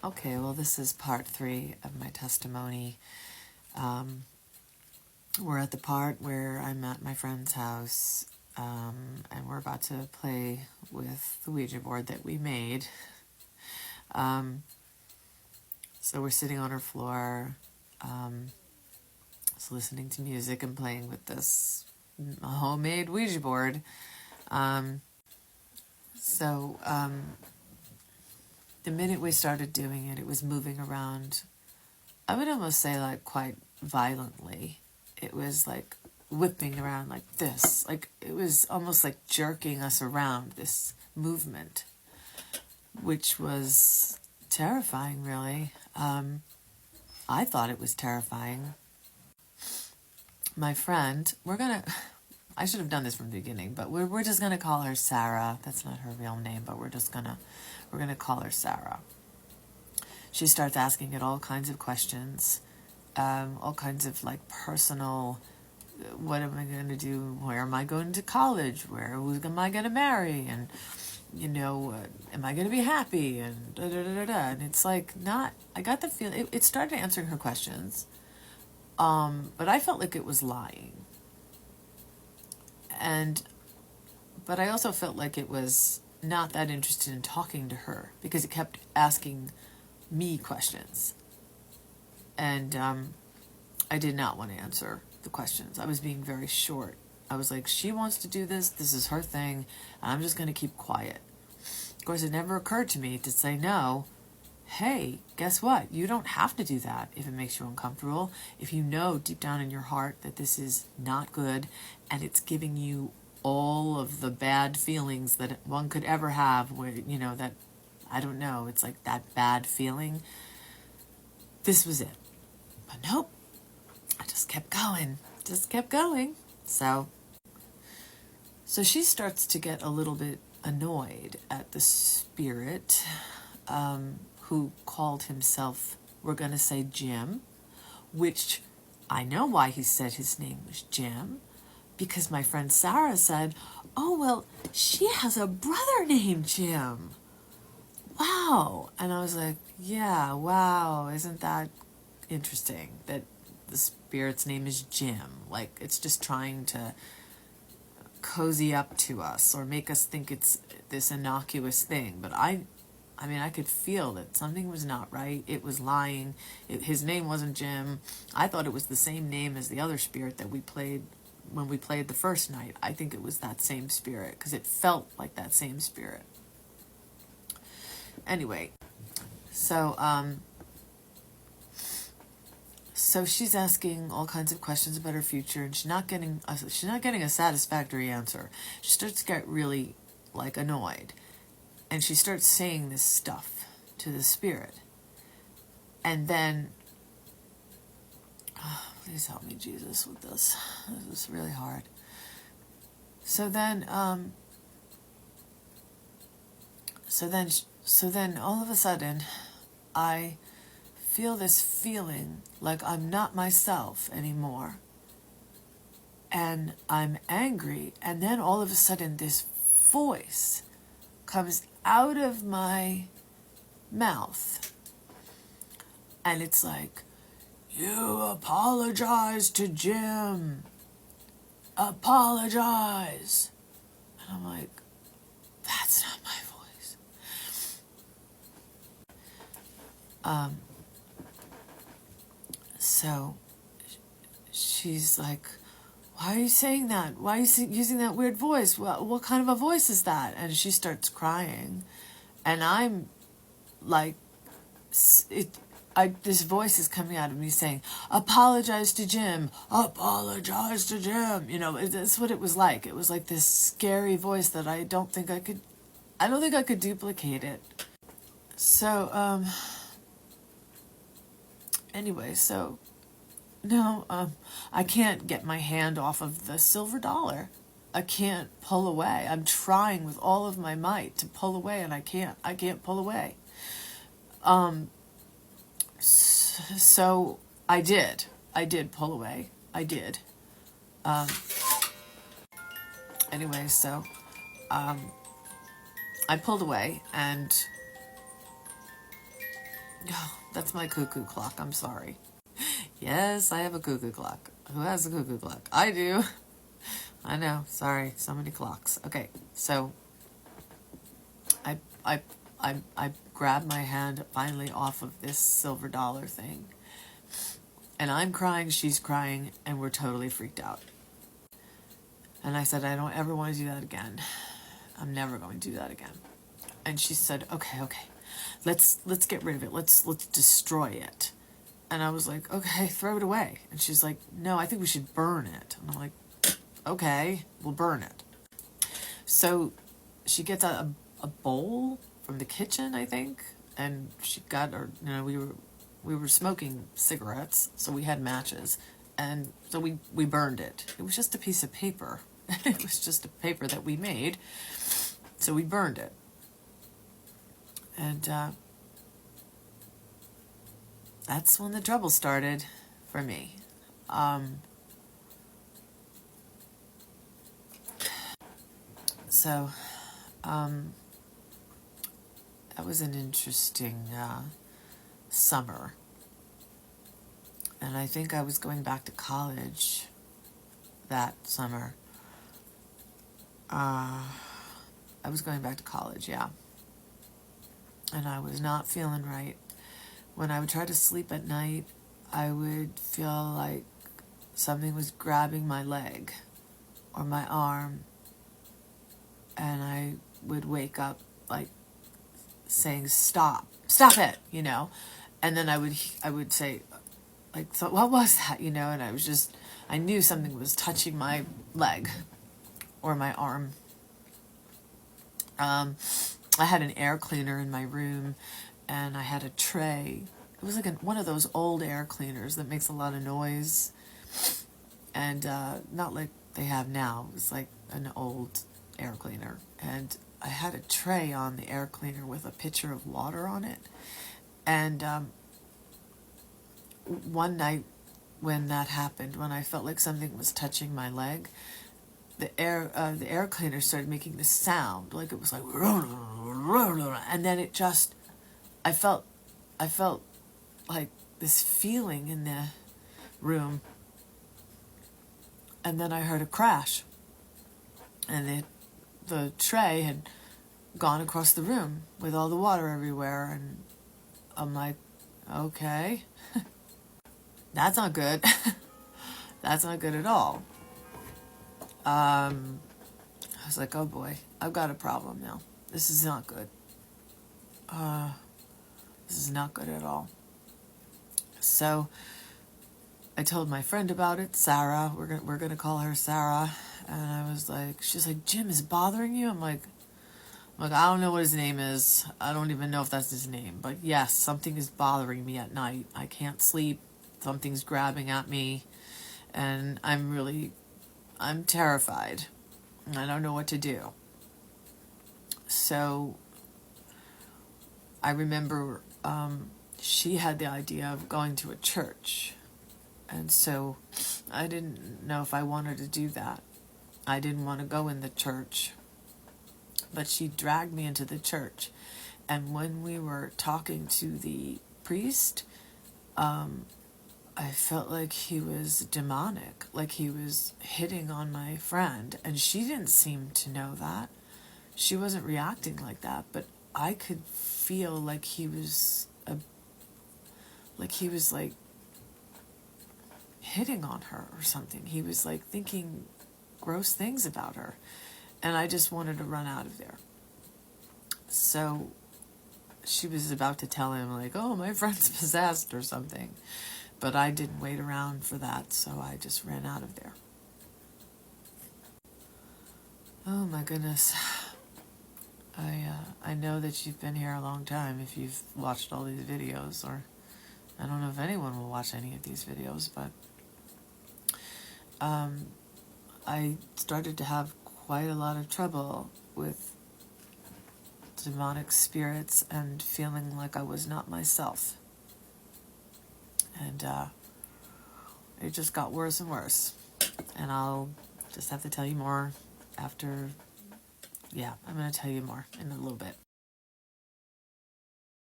Okay, well, this is part 3 of my testimony. We're at the part where I'm at my friend's house, and we're about to play with the Ouija board that we made. So we're sitting on her floor, just listening to music and playing with this homemade Ouija board. So the minute we started doing it, it was moving around. I would almost say like quite violently. It was like whipping around like this. Like it was almost like jerking us around, this movement, which was terrifying, really. I thought it was terrifying. My friend, I should have done this from the beginning, but we're just gonna call her Sarah. That's not her real name, but we're gonna call her Sarah. She starts asking it all kinds of questions, all kinds of like personal, what am I going to do? Where am I going to college? Who am I going to marry? And, am I going to be happy? And da-da-da-da-da. And it's like I got the feeling, it started answering her questions, but I felt like it was lying. But I also felt like it was not that interested in talking to her because it kept asking me questions. And I did not want to answer the questions. I was being very short. I was like, she wants to do this. This is her thing. And I'm just going to keep quiet. Of course, it never occurred to me to say no. Hey, guess what? You don't have to do that if it makes you uncomfortable. If you know deep down in your heart that this is not good and it's giving you all of the bad feelings that one could ever have, where, that, I don't know, it's like that bad feeling. This was it. But nope. I just kept going. So she starts to get a little bit annoyed at the spirit, who called himself, we're going to say Jim, which I know why he said his name was Jim, because my friend Sarah said, oh, well, she has a brother named Jim. Wow. And I was like, yeah, wow, isn't that interesting that the spirit's name is Jim? Like, it's just trying to cozy up to us or make us think it's this innocuous thing. But I could feel that something was not right. It was lying. His name wasn't Jim. I thought it was the same name as the other spirit that we played when we played the first night. I think it was that same spirit because it felt like that same spirit. Anyway, so she's asking all kinds of questions about her future, and she's not getting a satisfactory answer. She starts to get really like annoyed, and she starts saying this stuff to the spirit. And then, please help me, Jesus, with this. This is really hard. So then all of a sudden, I feel this feeling like I'm not myself anymore. And I'm angry. And then all of a sudden, this voice comes out of my mouth. And it's like, you apologize to Jim. Apologize. And I'm like, that's not my voice. So she's like, why are you saying that? Why are you using that weird voice? What kind of a voice is that? And she starts crying. And I'm like, this voice is coming out of me saying, apologize to Jim. Apologize to Jim. That's what it was like. It was like this scary voice that I don't think I could duplicate it. So, anyway, no, I can't get my hand off of the silver dollar. I can't pull away. I'm trying with all of my might to pull away, and I can't pull away. So I did pull away. I did. Anyway, so I pulled away, and That's my cuckoo clock. I'm sorry. Yes, I have a cuckoo clock. Who has a cuckoo clock? I do. I know. Sorry. So many clocks. Okay. So I I I grabbed my hand finally off of this silver dollar thing. And I'm crying, she's crying, and we're totally freaked out. And I said, I don't ever want to do that again. I'm never going to do that again. And she said, okay, let's get rid of it. Let's destroy it. And I was like, okay, throw it away. And she's like, no, I think we should burn it. And I'm like, okay, we'll burn it. So she gets a bowl from the kitchen, I think, and she got her. We were smoking cigarettes, so we had matches, and so we burned it. It was just a piece of paper. It was just a paper that we made, so we burned it. And that's when the trouble started for me. So that was an interesting summer. And I think I was going back to college that summer. I was going back to college, yeah. And I was not feeling right. When I would try to sleep at night, I would feel like something was grabbing my leg or my arm. And I would wake up like saying, stop it, And then I would say, like, so what was that, And I knew something was touching my leg or my arm. I had an air cleaner in my room, and I had a tray. It was like one of those old air cleaners that makes a lot of noise, and not like they have now. It was like an old air cleaner, and I had a tray on the air cleaner with a pitcher of water on it. And one night when that happened, when I felt like something was touching my leg, the air cleaner started making this sound, like it was like, and then it just, I felt like this feeling in the room, and then I heard a crash, and the tray had gone across the room with all the water everywhere, and I'm like, okay, that's not good. That's not good at all. I was like, oh boy, I've got a problem now. This is not good. This is not good at all. So I told my friend about it, Sarah. We're gonna call her Sarah. And I was like, she's like, Jim is bothering you? I'm like, I don't know what his name is. I don't even know if that's his name. But yes, something is bothering me at night. I can't sleep. Something's grabbing at me. And I'm terrified. I don't know what to do. So I remember she had the idea of going to a church. And so I didn't know if I wanted to do that. I didn't want to go in the church. But she dragged me into the church. And when we were talking to the priest, I felt like he was demonic, like he was hitting on my friend. And she didn't seem to know that. She wasn't reacting like that, but I could feel like he was hitting on her or something. He was like thinking gross things about her. And I just wanted to run out of there. So she was about to tell him, like, oh, my friend's possessed or something. But I didn't wait around for that, so I just ran out of there. Oh, my goodness. I know that you've been here a long time if you've watched all these videos, or I don't know if anyone will watch any of these videos, but I started to have quite a lot of trouble with demonic spirits and feeling like I was not myself. And it just got worse and worse. And I'll just have to tell you more after, I'm going to tell you more in a little bit.